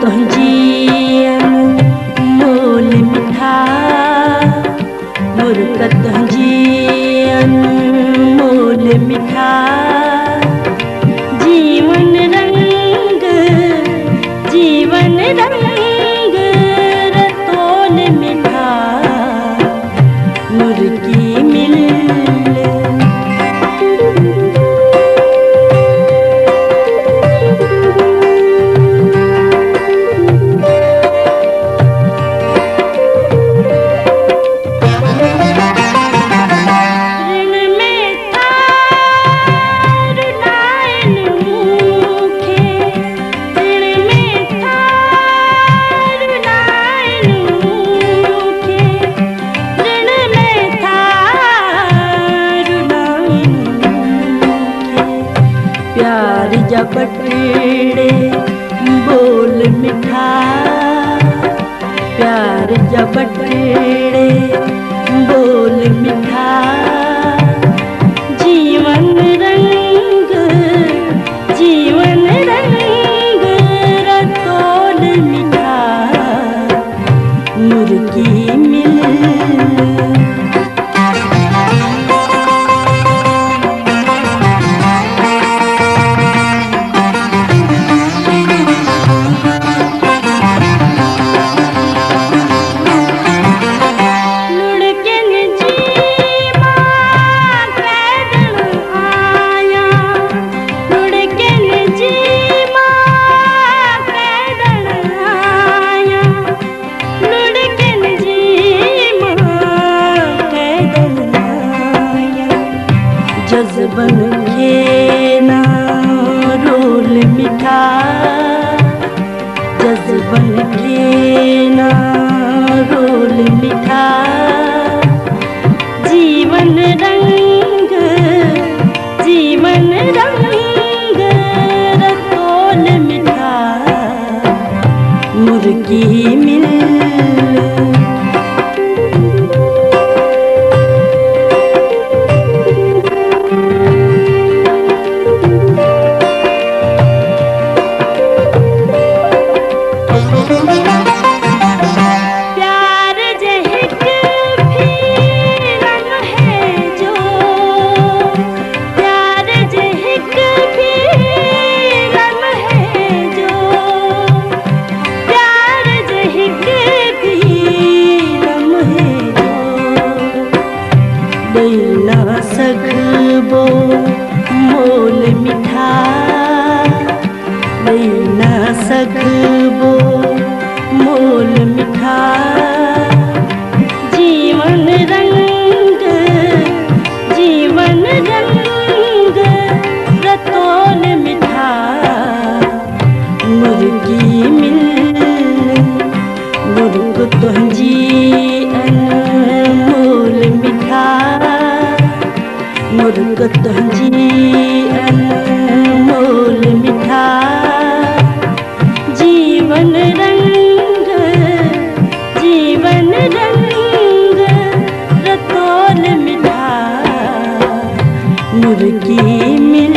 तुझी अनमोल मिठा मुर्ग तुझी अनमोल मिठा जीवन रंग रतोल मिठा मुर्गी मिल प्यार जबटड़े बोल मिठा प्यार जबटड़े बोल मिठा जीवन रंग रतोल मिठा मुर्गी मिल जज़्बन के ना रोल मिठा जज़्बन के ना रोल मिठा जीवन रंग रतोल मिठा मुर्गी मिल ना सकबो मोल मिठा ना सकबो मोल मिठा जीवन रंग रतोल मिठा मुर्गी मिल मुर्ग तुझी अनमोल मिठा मुर्ग तुझी अनमोल मिठा जीवन रंग रतोल मिठा मुर्गी मिल